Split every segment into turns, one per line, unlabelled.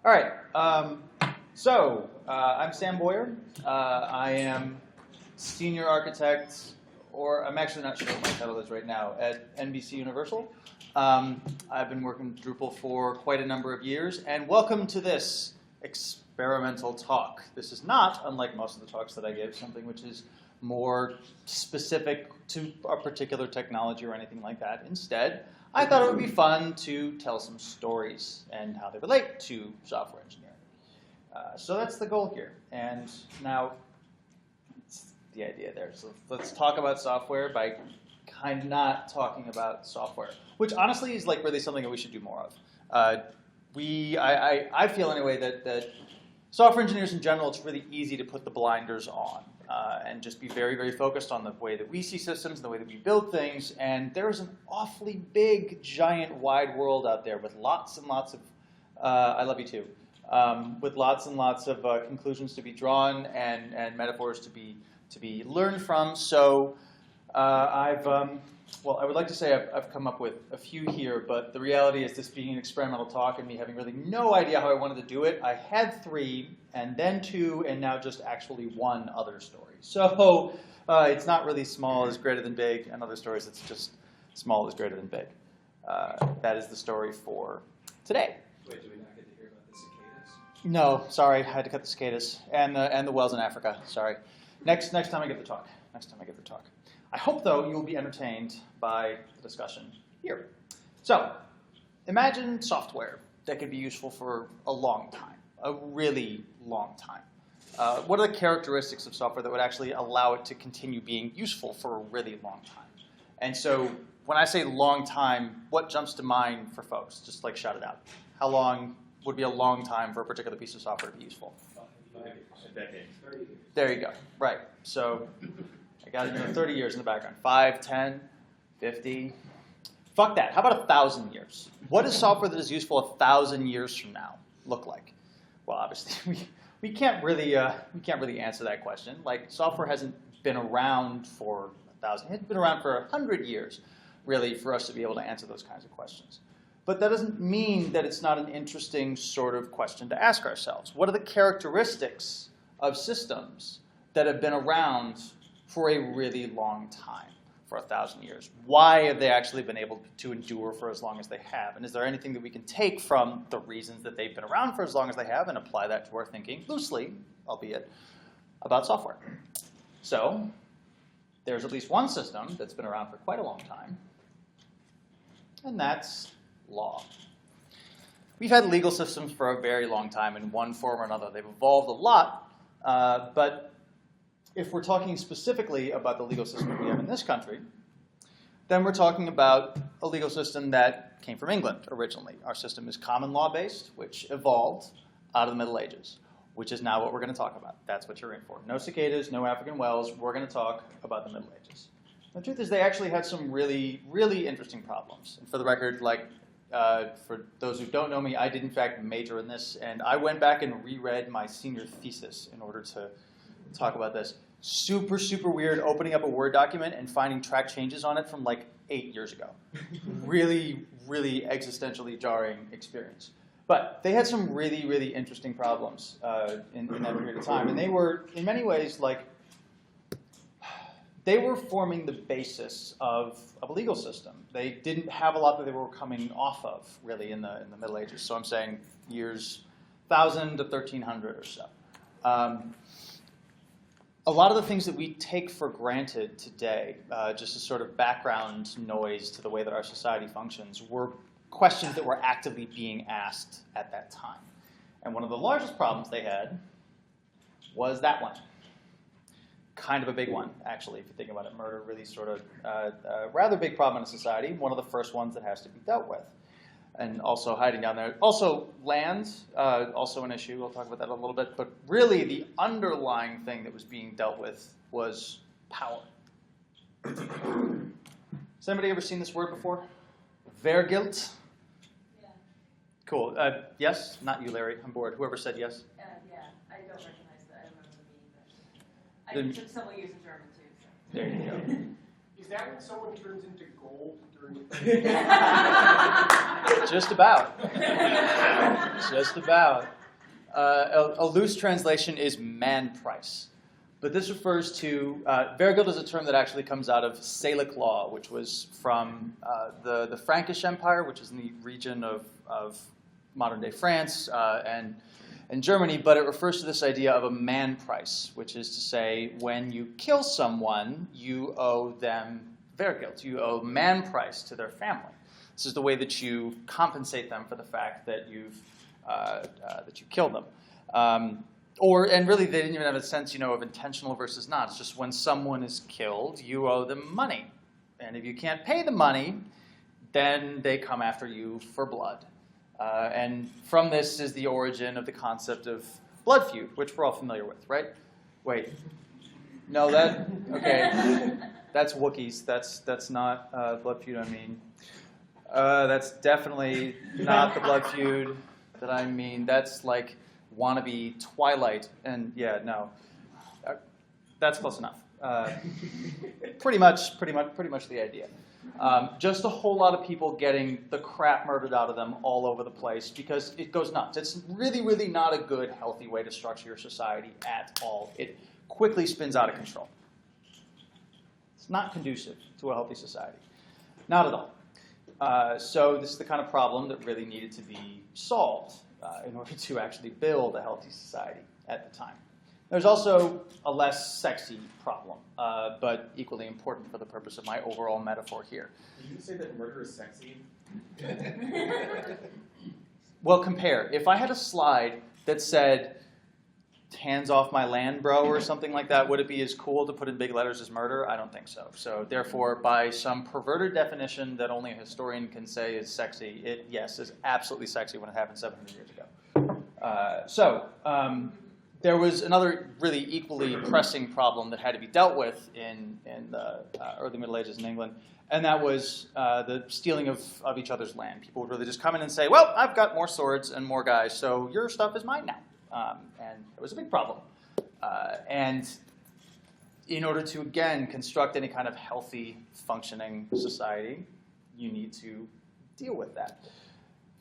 All right. I'm Sam Boyer. I am senior architect, or I'm actually not sure what my title is right now, at NBC Universal. I've been working with Drupal for quite a number of years, and welcome to this experimental talk. This is not, unlike most of the talks that I give, something which is more specific to a particular technology or anything like that. Instead, I thought it would be fun to tell some stories and how they relate to software engineering. So that's the goal here. And now, it's the idea there. So let's talk about software by kind of not talking about software, which honestly is like really something that we should do more of. I feel anyway that software engineers in general, it's really easy to put the blinders on and just be very, very focused on the way that we see systems, the way that we build things. And there's an awfully big, giant, wide world out there with lots and lots of, I love you too, with lots and lots of conclusions to be drawn and metaphors to be learned from. So I would like to say I've come up with a few here, but the reality is this being an experimental talk and me having really no idea how I wanted to do it, I had 3, and then 2, and now just actually 1 other story. So it's not really small is greater than big, and other stories it's just small is greater than big. That is the story for today.
Wait, do we not get to hear about the cicadas?
No, sorry, I had to cut the cicadas and the whales in Africa. Sorry. Next time I give the talk. I hope, though, you'll be entertained by the discussion here. So, imagine software that could be useful for a long time, a really long time. What are the characteristics of software that would actually allow it to continue being useful for a really long time? And so, when I say long time, what jumps to mind for folks? Just like shout it out. How long would be a long time for a particular piece of software to be useful?
A decade. 30 years.
There you go. Right. So I got 30 years in the background. 5, 10, 50. Fuck that. How about 1,000 years? What does software that is useful 1,000 years from now look like? Well, obviously we can't really answer that question. Like, software hasn't been around for 1,000. It's been around for 100 years, really, for us to be able to answer those kinds of questions. But that doesn't mean that it's not an interesting sort of question to ask ourselves. What are the characteristics of systems that have been around for a really long time, for 1,000 years? Why have they actually been able to endure for as long as they have? And is there anything that we can take from the reasons that they've been around for as long as they have and apply that to our thinking, loosely, albeit, about software? So there's at least one system that's been around for quite a long time, and that's law. We've had legal systems for a very long time in one form or another. They've evolved a lot, but if we're talking specifically about the legal system that we have in this country, then we're talking about a legal system that came from England originally. Our system is common law based, which evolved out of the Middle Ages, which is now what we're going to talk about. That's what you're in for. No cicadas, no African whales. We're going to talk about the Middle Ages. The truth is they actually had some really, really interesting problems. And for the record, for those who don't know me, I did in fact major in this, and I went back and reread my senior thesis in order to talk about this. Super, super weird opening up a Word document and finding track changes on it from like 8 years ago. Really, really existentially jarring experience. But they had some really, really interesting problems in that period of time, and they were, in many ways, they were forming the basis of a legal system. They didn't have a lot that they were coming off of, really, in the Middle Ages. So I'm saying years 1,000 to 1,300 or so. A lot of the things that we take for granted today, just as sort of background noise to the way that our society functions, were questions that were actively being asked at that time. And one of the largest problems they had was that one. Kind of a big one, actually, if you think about it. Murder really sort of a rather big problem in a society, one of the first ones that has to be dealt with. And also hiding down there. Also, land, also an issue. We'll talk about that a little bit. But really, the underlying thing that was being dealt with was power. Has anybody ever seen this word before? Wehrgilt?
Yeah.
Cool. Yes? Not you, Larry. I'm bored. Whoever said yes?
Yeah, I don't recognize that. I don't remember the meaning. But I took several years in German, too. So.
There you go.
Is that when someone turns into gold during?
Just about. Just about. A loose translation is man price. But this refers to, Vergeld is a term that actually comes out of Salic law, which was from the Frankish Empire, which is in the region of modern-day France and Germany, but it refers to this idea of a man price, which is to say when you kill someone, you owe them Vergeld. You owe man price to their family. This is the way that you compensate them for the fact that you killed them. And really, they didn't even have a sense, of intentional versus not. It's just when someone is killed, you owe them money. And if you can't pay the money, then they come after you for blood. And from this is the origin of the concept of blood feud, which we're all familiar with, right? Wait. No, okay. That's Wookiees. That's not blood feud I mean. That's definitely not the blood feud that I mean. That's like wannabe Twilight, and yeah, no, that's close enough. Pretty much the idea. Just a whole lot of people getting the crap murdered out of them all over the place because it goes nuts. It's really, really not a good, healthy way to structure your society at all. It quickly spins out of control. It's not conducive to a healthy society. Not at all. So this is the kind of problem that really needed to be solved in order to actually build a healthy society at the time. There's also a less sexy problem, but equally important for the purpose of my overall metaphor here.
Did you say that murder is sexy?
Well, compare. If I had a slide that said, hands off my land, bro, or something like that, would it be as cool to put in big letters as murder? I don't think so. So therefore, by some perverted definition that only a historian can say is sexy, it, yes, is absolutely sexy when it happened 700 years ago. There was another really equally pressing problem that had to be dealt with in the early Middle Ages in England, and that was the stealing of each other's land. People would really just come in and say, well, I've got more swords and more guys, so your stuff is mine now. And it was a big problem. And in order to, again, construct any kind of healthy, functioning society, you need to deal with that.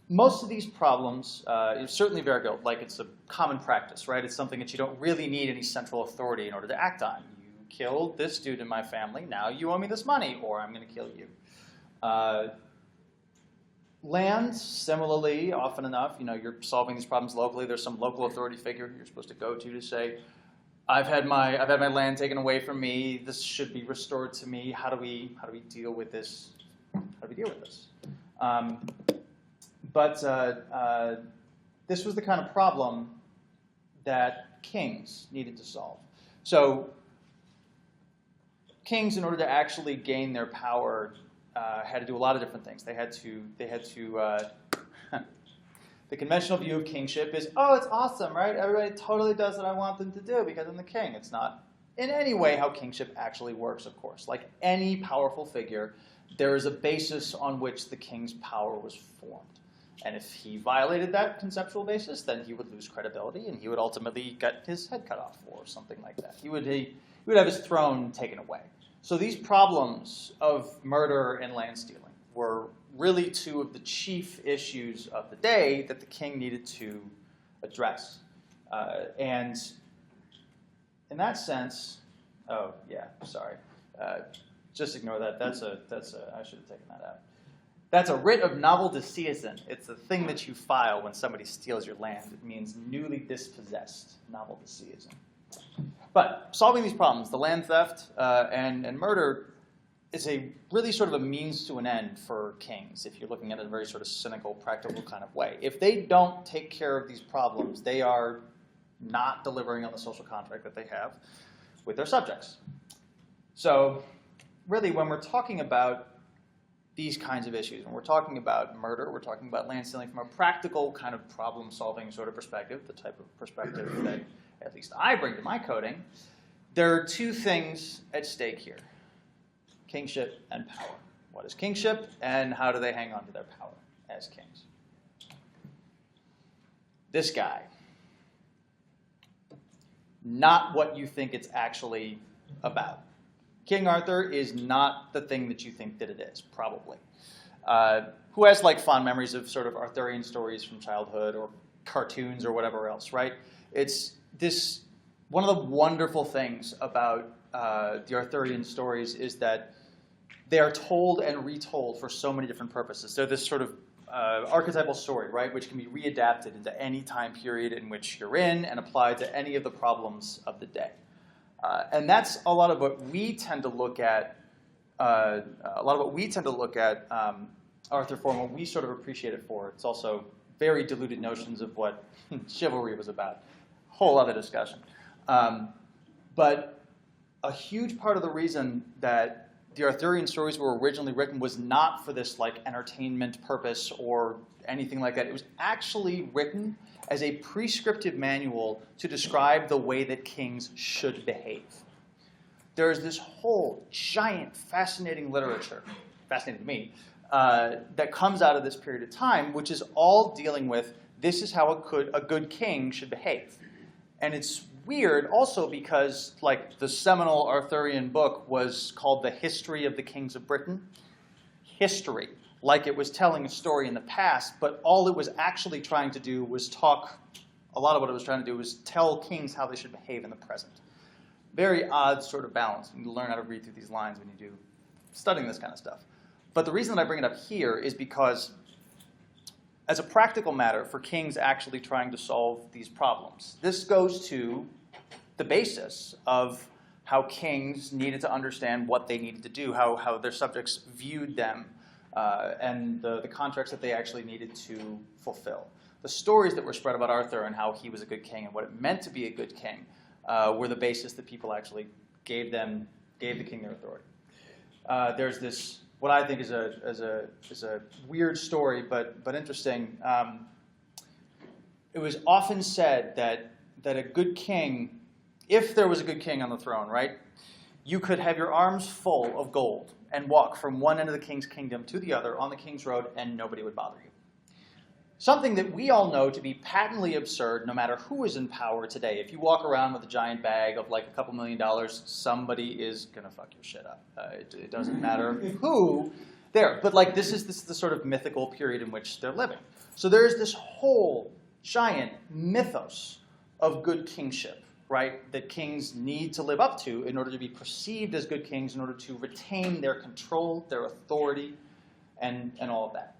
Most of these problems, certainly Vergeld, like it's a common practice, right? It's something that you don't really need any central authority in order to act on. You killed this dude in my family, now you owe me this money, or I'm going to kill you. Land, similarly, often enough, you're solving these problems locally. There's some local authority figure you're supposed to go to say, I've had my land taken away from me. This should be restored to me. How do we deal with this? How do we deal with this? But this was the kind of problem that kings needed to solve. So kings, in order to actually gain their power, had to do a lot of different things. They had to. The conventional view of kingship is, oh, it's awesome, right? Everybody totally does what I want them to do because I'm the king. It's not in any way how kingship actually works, of course. Like any powerful figure, there is a basis on which the king's power was formed. And if he violated that conceptual basis, then he would lose credibility and he would ultimately get his head cut off or something like that. He would have his throne taken away. So these problems of murder and land stealing were really two of the chief issues of the day that the king needed to address. And in that sense, just ignore that. I should have taken that out. That's a writ of novel disseisin. It's the thing that you file when somebody steals your land. It means newly dispossessed, novel disseisin. But solving these problems, the land theft and murder, is a really sort of a means to an end for kings, if you're looking at it in a very sort of cynical, practical kind of way. If they don't take care of these problems, they are not delivering on the social contract that they have with their subjects. So really, when we're talking about these kinds of issues, when we're talking about murder, we're talking about land stealing from a practical kind of problem-solving sort of perspective, the type of perspective that at least I bring to my coding, there are two things at stake here: kingship and power. What is kingship, and how do they hang on to their power as kings? This guy. Not what you think it's actually about. King Arthur is not the thing that you think that it is, probably. Who has like fond memories of sort of Arthurian stories from childhood or cartoons or whatever else, right? It's this, one of the wonderful things about the Arthurian stories is that they are told and retold for so many different purposes. They're this sort of archetypal story, right, which can be readapted into any time period in which you're in and applied to any of the problems of the day. And that's a lot of what we tend to look at. Arthur for, and what we sort of appreciate it for. It's also very diluted notions of what chivalry was about. Whole other discussion. But a huge part of the reason that the Arthurian stories were originally written was not for this like entertainment purpose or anything like that. It was actually written as a prescriptive manual to describe the way that kings should behave. There's this whole giant, fascinating literature, fascinating to me, that comes out of this period of time, which is all dealing with this is how a good king should behave. And it's weird also because like the seminal Arthurian book was called The History of the Kings of Britain. History, like it was telling a story in the past, but all it was actually trying to do was a lot of what it was trying to do was tell kings how they should behave in the present. Very odd sort of balance. You learn how to read through these lines when you do studying this kind of stuff. But the reason that I bring it up here is because as a practical matter for kings actually trying to solve these problems, this goes to the basis of how kings needed to understand what they needed to do, how their subjects viewed them, and the contracts that they actually needed to fulfill. The stories that were spread about Arthur and how he was a good king and what it meant to be a good king were the basis that people actually gave the king their authority. There's this, what I think is a weird story, but interesting. It was often said that a good king, if there was a good king on the throne, right, you could have your arms full of gold and walk from one end of the king's kingdom to the other on the king's road, and nobody would bother you. Something that we all know to be patently absurd no matter who is in power today. If you walk around with a giant bag of like a couple $1 million, somebody is going to fuck your shit up. It doesn't matter who there. But like this is the sort of mythical period in which they're living. So there's this whole giant mythos of good kingship, right, that kings need to live up to in order to be perceived as good kings, in order to retain their control, their authority, and all of that.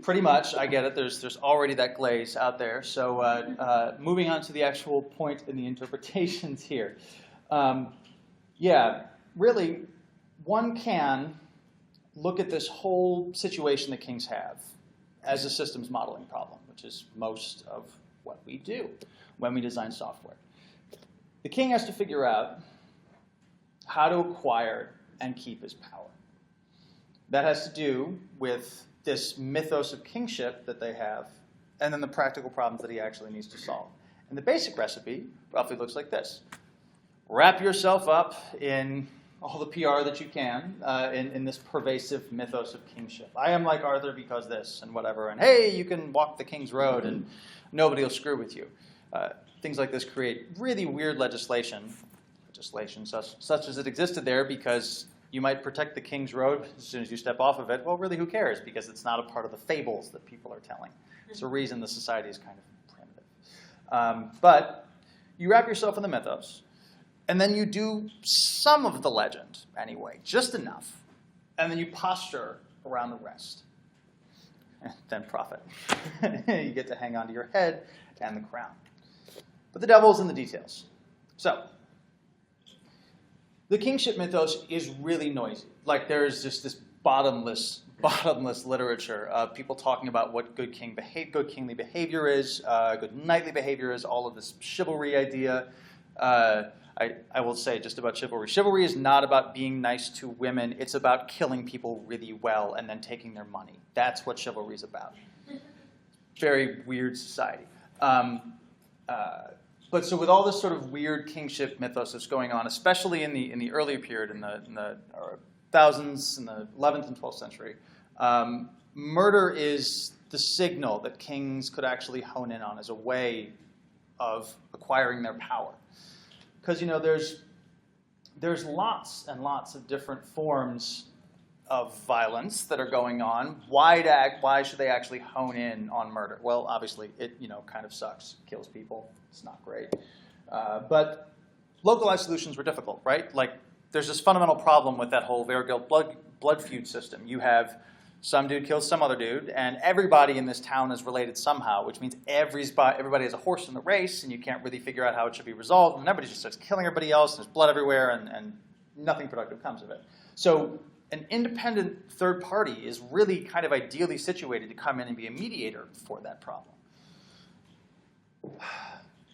Pretty much, I get it. There's already that glaze out there. So moving on to the actual point in the interpretations here. Really, one can look at this whole situation that kings have as a systems modeling problem, which is most of what we do when we design software. The king has to figure out how to acquire and keep his power. That has to do with this mythos of kingship that they have, and then the practical problems that he actually needs to solve. And the basic recipe roughly looks like this. Wrap yourself up in all the PR that you can in this pervasive mythos of kingship. I am like Arthur because this and whatever, and hey, you can walk the king's road and nobody will screw with you. Things like this create really weird legislation such as it existed there because you might protect the king's road as soon as you step off of it. Well, really, who cares? Because it's not a part of the fables that people are telling. It's a reason the society is kind of primitive. But you wrap yourself in the mythos, and then you do some of the legend anyway, just enough, and then you posture around the rest. Then profit. You get to hang on to your head and the crown. But the devil's in the details. So, the kingship mythos is really noisy. Like there's just this bottomless literature of people talking about what good kingly behavior is, good knightly behavior is, all of this chivalry idea. I will say just about chivalry. Chivalry is not about being nice to women. It's about killing people really well and then taking their money. That's what chivalry is about. Very weird society. But so with all this sort of weird kingship mythos that's going on, especially in the earlier period, in the thousands, in the 11th and 12th century, murder is the signal that kings could actually hone in on as a way of acquiring their power. Because there's lots and lots of different forms of violence that are going on. Why should they actually hone in on murder? Well, obviously, it kind of sucks, kills people. It's not great. But localized solutions were difficult, right? Like, there's this fundamental problem with that whole Vanderbilt blood feud system. You have some dude kills some other dude, and everybody in this town is related somehow, which means everybody has a horse in the race, and you can't really figure out how it should be resolved, and everybody just starts killing everybody else, and there's blood everywhere, and nothing productive comes of it. So an independent third party is really kind of ideally situated to come in and be a mediator for that problem.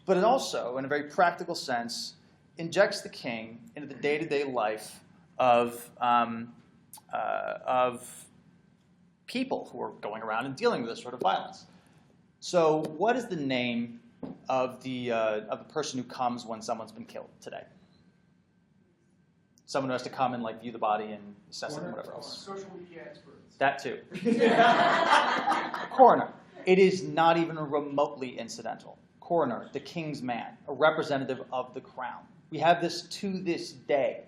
But it also, in a very practical sense, injects the king into the day-to-day life of people who are going around and dealing with this sort of violence. So what is the name of the person who comes when someone's been killed today? Someone who has to come and view the body and assess it and whatever else.
Social media experts.
That too. A coroner. It is not even remotely incidental. Coroner, the king's man, a representative of the crown. We have this to this day.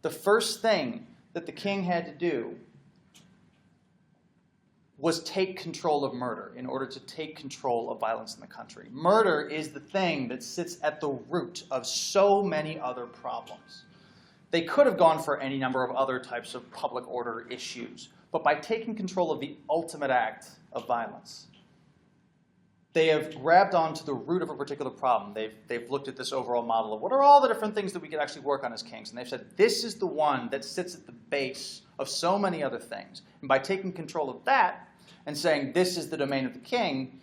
The first thing that the king had to do was take control of murder in order to take control of violence in the country. Murder is the thing that sits at the root of so many other problems. They could have gone for any number of other types of public order issues, but by taking control of the ultimate act of violence, they have grabbed onto the root of a particular problem. They've looked at this overall model of what are all the different things that we could actually work on as kings, and they've said this is the one that sits at the base of so many other things. And by taking control of that and saying this is the domain of the king,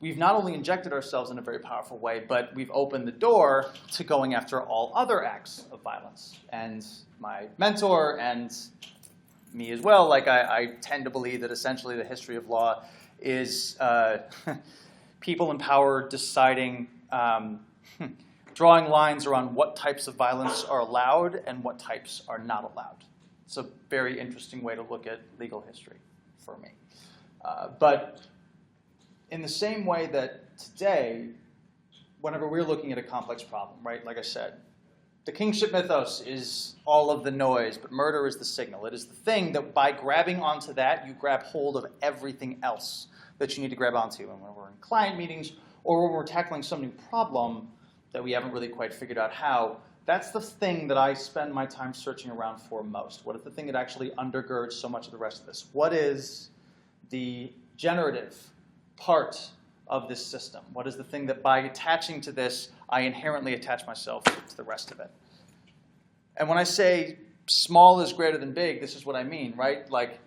we've not only injected ourselves in a very powerful way, but we've opened the door to going after all other acts of violence. And my mentor and me as well, I tend to believe that essentially the history of law is people in power deciding, drawing lines around what types of violence are allowed and what types are not allowed. It's a very interesting way to look at legal history for me. But in the same way that today, whenever we're looking at a complex problem, right, like I said, the Kingship Mythos is all of the noise, but murder is the signal. It is the thing that by grabbing onto that, you grab hold of everything else that you need to grab onto. And when we're in client meetings or when we're tackling some new problem that we haven't really quite figured out how, that's the thing that I spend my time searching around for most. What is the thing that actually undergirds so much of the rest of this? What is the generative part of this system? What is the thing that by attaching to this, I inherently attach myself to the rest of it? And when I say small is greater than big, this is what I mean, right? Like,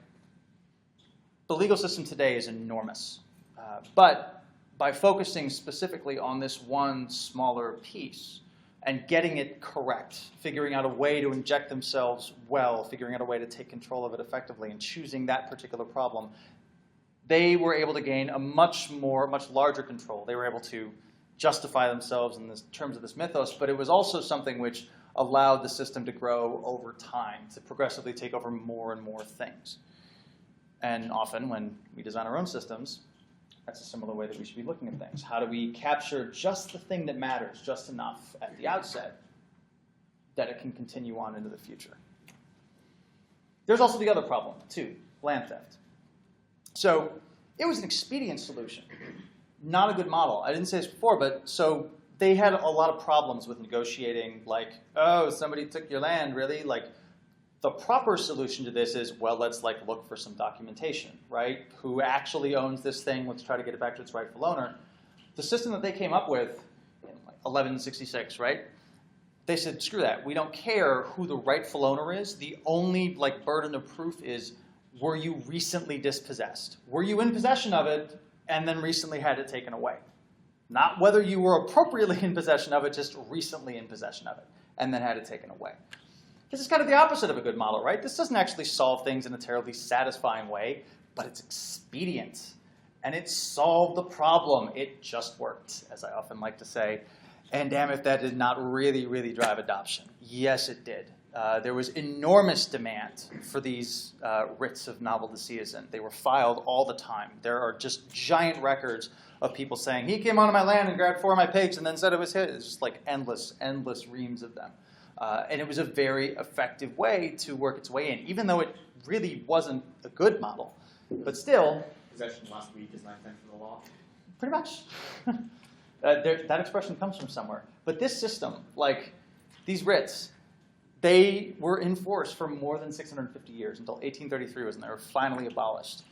the legal system today is enormous. But by focusing specifically on this one smaller piece and getting it correct, figuring out a way to inject themselves well, figuring out a way to take control of it effectively, and choosing that particular problem, they were able to gain a much larger control. They were able to justify themselves in terms of this mythos, but it was also something which allowed the system to grow over time, to progressively take over more and more things. And often when we design our own systems, that's a similar way that we should be looking at things. How do we capture just the thing that matters, just enough at the outset, that it can continue on into the future? There's also the other problem, too, land theft. So it was an expedient solution, not a good model. I didn't say this before, but so they had a lot of problems with negotiating, like, oh, somebody took your land, really? Like, the proper solution to this is, well, let's look for some documentation, right? Who actually owns this thing? Let's try to get it back to its rightful owner. The system that they came up with in 1166, right? They said, screw that. We don't care who the rightful owner is. The only burden of proof is, were you recently dispossessed? Were you in possession of it and then recently had it taken away? Not whether you were appropriately in possession of it, just recently in possession of it and then had it taken away. This is kind of the opposite of a good model, right? This doesn't actually solve things in a terribly satisfying way, but it's expedient. And it solved the problem. It just worked, as I often like to say. And damn if that did not really, really drive adoption. Yes, it did. there was enormous demand for these writs of novel disseisin. They were filed all the time. There are just giant records of people saying, he came onto my land and grabbed 4 of my pigs and then said it was his. It's just like endless reams of them. And it was a very effective way to work its way in, even though it really wasn't a good model. But still,
Possession last week is 9/10 of the law.
pretty much. That expression comes from somewhere. But this system, like these writs, they were in force for more than 650 years until 1833 was when they were finally abolished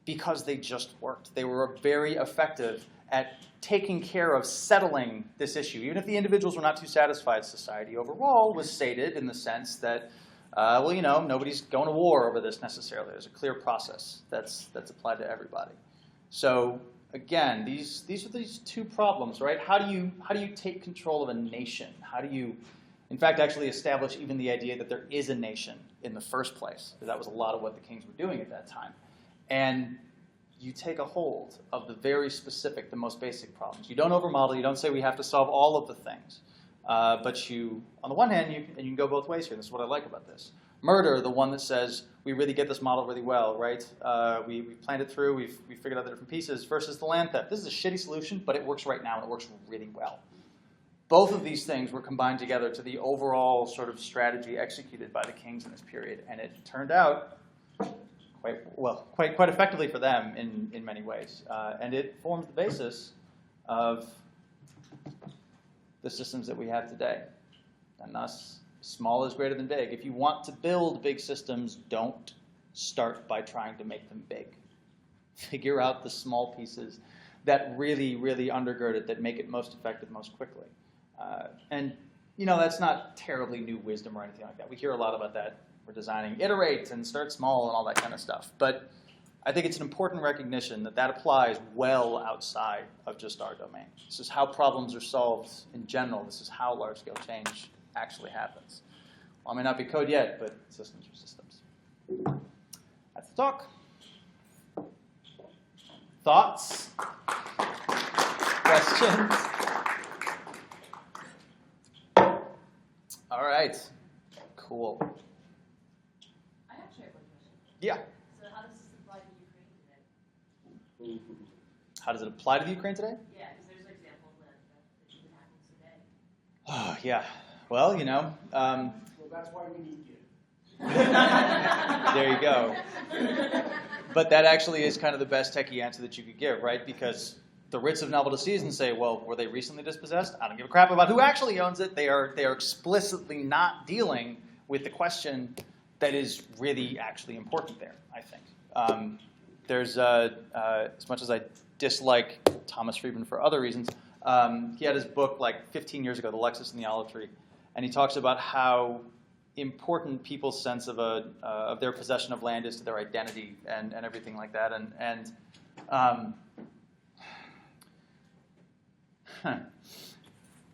because they just worked. They were very effective at taking care of settling this issue. Even if the individuals were not too satisfied, society overall was sated in the sense that, well, you know, nobody's going to war over this necessarily. There's a clear process that's applied to everybody. So again, these are these 2 problems, right? How do you take control of a nation? How do you, in fact, actually establish even the idea that there is a nation in the first place? Because that was a lot of what the kings were doing at that time. And you take a hold of the very specific, the most basic problems. You don't overmodel. You don't say we have to solve all of the things. But you, on the one hand, you can go both ways here. This is what I like about this. Murder, the one that says we really get this model really well, right? We planned it through. We've figured out the different pieces. Versus the land theft. This is a shitty solution, but it works right now and it works really well. Both of these things were combined together to the overall sort of strategy executed by the kings in this period, and it turned out quite effectively for them in many ways. And it forms the basis of the systems that we have today. And thus, small is greater than big. If you want to build big systems, don't start by trying to make them big. Figure out the small pieces that really, really undergird it, that make it most effective most quickly. And, you know, that's not terribly new wisdom or anything like that. We hear a lot about that. We're designing iterate and start small and all that kind of stuff. But I think it's an important recognition that that applies well outside of just our domain. This is how problems are solved in general. This is how large-scale change actually happens. Well, it may not be code yet, but systems are systems. That's the talk. Thoughts? Questions? All right. Cool.
I actually have one question.
Yeah.
So how does this apply to Ukraine today?
How does it apply to the Ukraine today?
Yeah, because there's an example that even happens today.
Oh, yeah. Well, you know.
Well, that's why we need you.
There you go. But that actually is kind of the best techie answer that you could give, right? Because the writs of novel disseisin say, well, were they recently dispossessed? I don't give a crap about who actually owns it. They are explicitly not dealing with the question that is really actually important there, I think. There's, as much as I dislike Thomas Friedman for other reasons, he had his book like 15 years ago, The Lexis and the Olive Tree, and he talks about how important people's sense of their possession of land is to their identity and everything like that.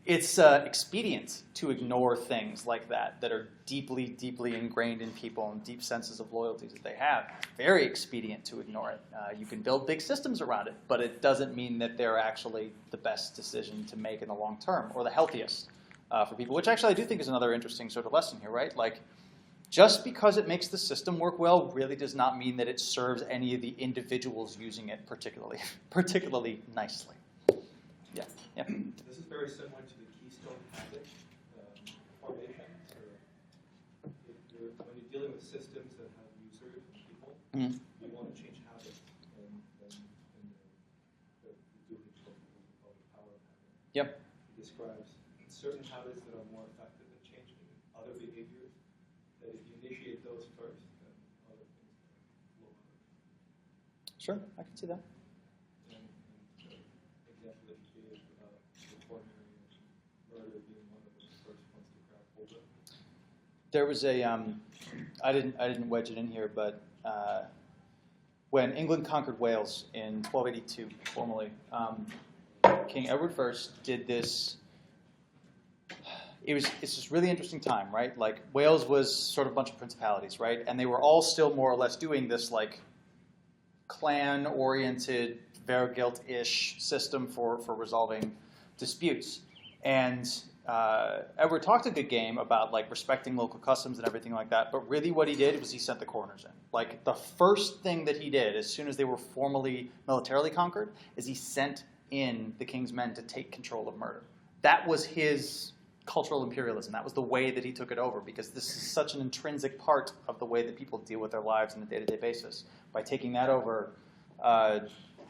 It's expedient to ignore things like that are deeply, deeply ingrained in people and deep senses of loyalties that they have. It's very expedient to ignore it. You can build big systems around it, but it doesn't mean that they're actually the best decision to make in the long term or the healthiest for people, which actually I do think is another interesting sort of lesson here, right? Like, just because it makes the system work well really does not mean that it serves any of the individuals using it particularly nicely. Yeah.
This is very similar to the keystone habit formation. When you're dealing with systems that have users and people, you want to change habits and the power of habit.
Yep.
He describes certain habits that are more effective at changing other behaviors, that if you initiate those first, then other things will occur.
Sure, I can see that.
And the example that you gave about the coronary murder being one of the first ones to grab hold of.
There was a, I didn't wedge it in here, but when England conquered Wales in 1282, formally, King Edward I did this. It's this really interesting time, right? Like, Wales was sort of a bunch of principalities, right? And they were all still more or less doing this, like, clan-oriented, Vergilt-ish system for resolving disputes. And Edward talked a good game about like respecting local customs and everything like that, but really what he did was he sent the coroners in. Like the first thing that he did as soon as they were formally militarily conquered is he sent in the king's men to take control of murder. That was his cultural imperialism. That was the way that he took it over, because this is such an intrinsic part of the way that people deal with their lives on a day-to-day basis. By taking that over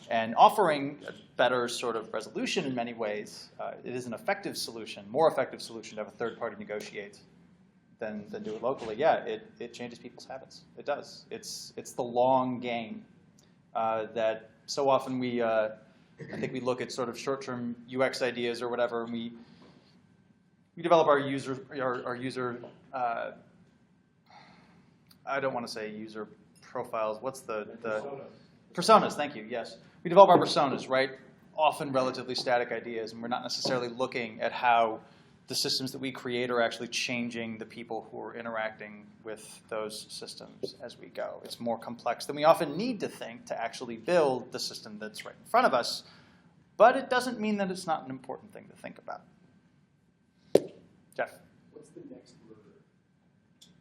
and offering a better sort of resolution in many ways, it is an effective solution, more effective solution to have a third party negotiate than do it locally. Yeah, it changes people's habits. It does. It's the long game that so often I think we look at sort of short-term UX ideas or whatever, and we develop our user I don't want to say user profiles. What's the personas? Thank you. Yes, we develop our personas, right? Often relatively static ideas, and we're not necessarily looking at how the systems that we create are actually changing the people who are interacting with those systems as we go. It's more complex than we often need to think to actually build the system that's right in front of us, but it doesn't mean that it's not an important thing to think about. Jeff?
What's the next murder?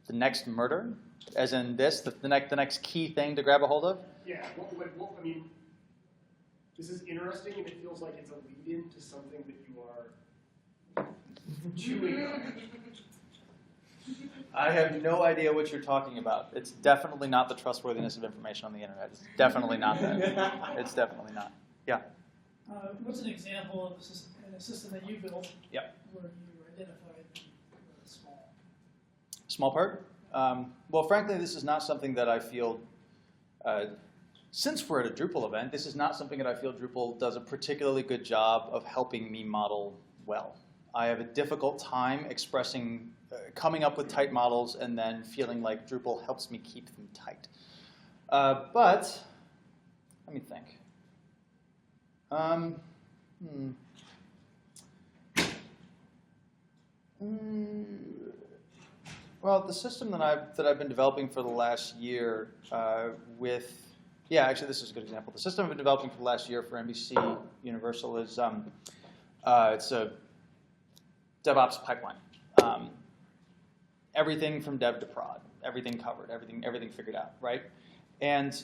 The next murder? As in this, the next key thing to grab a hold of?
Yeah, I mean, this is interesting, and it feels like it's a lead-in to something that you are chewing on.
I have no idea what you're talking about. It's definitely not the trustworthiness of information on the internet. It's definitely not that. It's definitely not. Yeah.
What's an example of a system that you built
Yep.
where you identified small?
Small part? Well, frankly, this is not something that I feel, since we're at a Drupal event, this is not something that I feel Drupal does a particularly good job of helping me model well. I have a difficult time expressing, coming up with tight models and then feeling like Drupal helps me keep them tight. But let me think. Well, the system that I've been developing for the last year actually this is a good example. The system I've been developing for the last year for NBC Universal is it's a DevOps pipeline. Everything from dev to prod, everything covered, everything figured out, right? And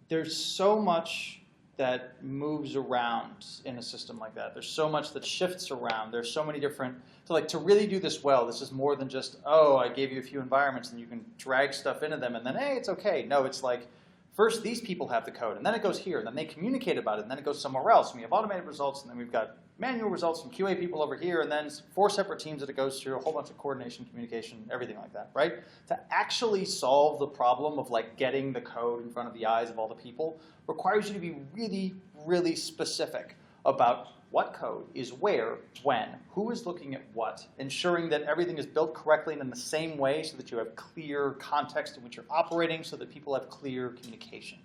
there's so much that moves around in a system like that. There's so much that shifts around. There's so many different, to really do this well, this is more than just, oh, I gave you a few environments and you can drag stuff into them and then, hey, it's okay. No, it's like, first these people have the code and then it goes here and then they communicate about it and then it goes somewhere else. And we have automated results and then we've got manual results from QA people over here and then 4 separate teams that it goes through, a whole bunch of coordination, communication, everything like that, right? To actually solve the problem of like getting the code in front of the eyes of all the people requires you to be really, really specific about what code is where, when, who is looking at what, ensuring that everything is built correctly and in the same way so that you have clear context in which you're operating so that people have clear communication.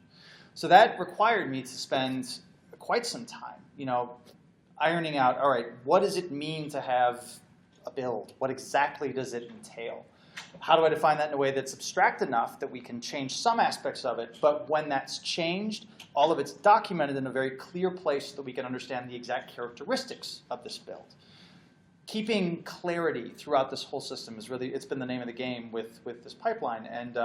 So that required me to spend quite some time, ironing out, all right, what does it mean to have a build? What exactly does it entail? How do I define that in a way that's abstract enough that we can change some aspects of it, but when that's changed, all of it's documented in a very clear place so that we can understand the exact characteristics of this build. Keeping clarity throughout this whole system is really, it's been the name of the game with this pipeline. And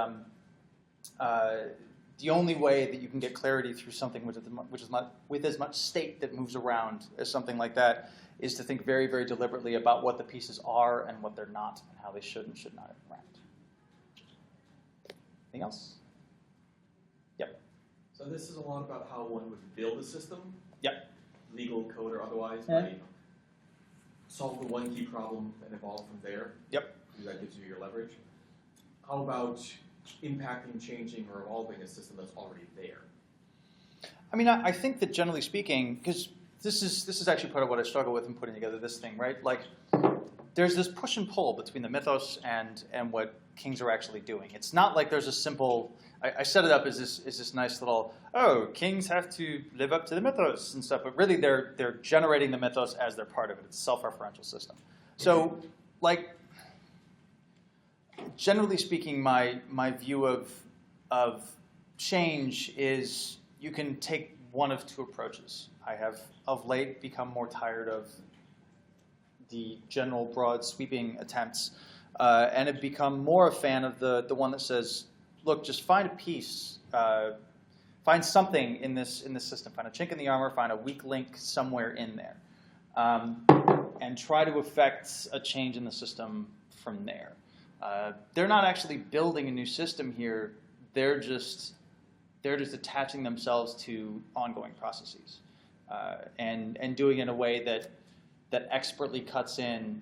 the only way that you can get clarity through something which is not, with as much state that moves around as something like that is to think very, very deliberately about what the pieces are and what they're not and how they should and should not interact. Anything else? Yep.
So this is a lot about how one would build a system.
Yep.
Legal, code, or otherwise.
Yeah.
Right? Solve the one key problem and evolve from there.
Yep.
That gives you your leverage. How about impacting, changing, or evolving a system that's already there?
I mean, I think that generally speaking, because this is actually part of what I struggle with in putting together this thing, right? Like, there's this push and pull between the mythos and what Kings are actually doing. It's not like there's a simple. I set it up as this nice little, oh, Kings have to live up to the mythos and stuff, but really they're generating the mythos as they're part of it. It's a self-referential system. So, like, generally speaking, my view of change is you can take one of two approaches. I have of late become more tired of the general, broad, sweeping attempts, and have become more a fan of the one that says, look, just find a piece, find something in this system, find a chink in the armor, find a weak link somewhere in there, and try to affect a change in the system from there. They're not actually building a new system here. They're just attaching themselves to ongoing processes, and doing it in a way that expertly cuts in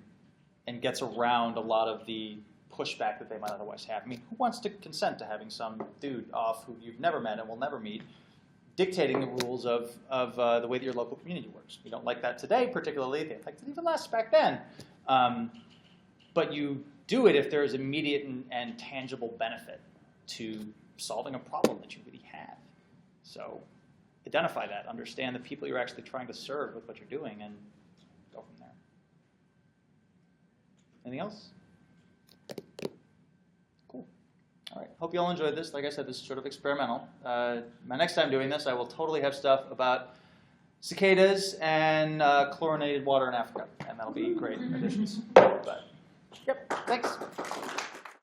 and gets around a lot of the pushback that they might otherwise have. I mean, who wants to consent to having some dude off who you've never met and will never meet dictating the rules of the way that your local community works? We don't like that today, particularly. They liked it even less back then. But you do it if there is immediate and tangible benefit to solving a problem that you really have. So identify that, understand the people you're actually trying to serve with what you're doing, and go from there. Anything else? Cool. All right. Hope you all enjoyed this. Like I said, this is sort of experimental. My next time doing this, I will totally have stuff about cicadas and chlorinated water in Africa, and that'll be great additions. But, yep. Thanks.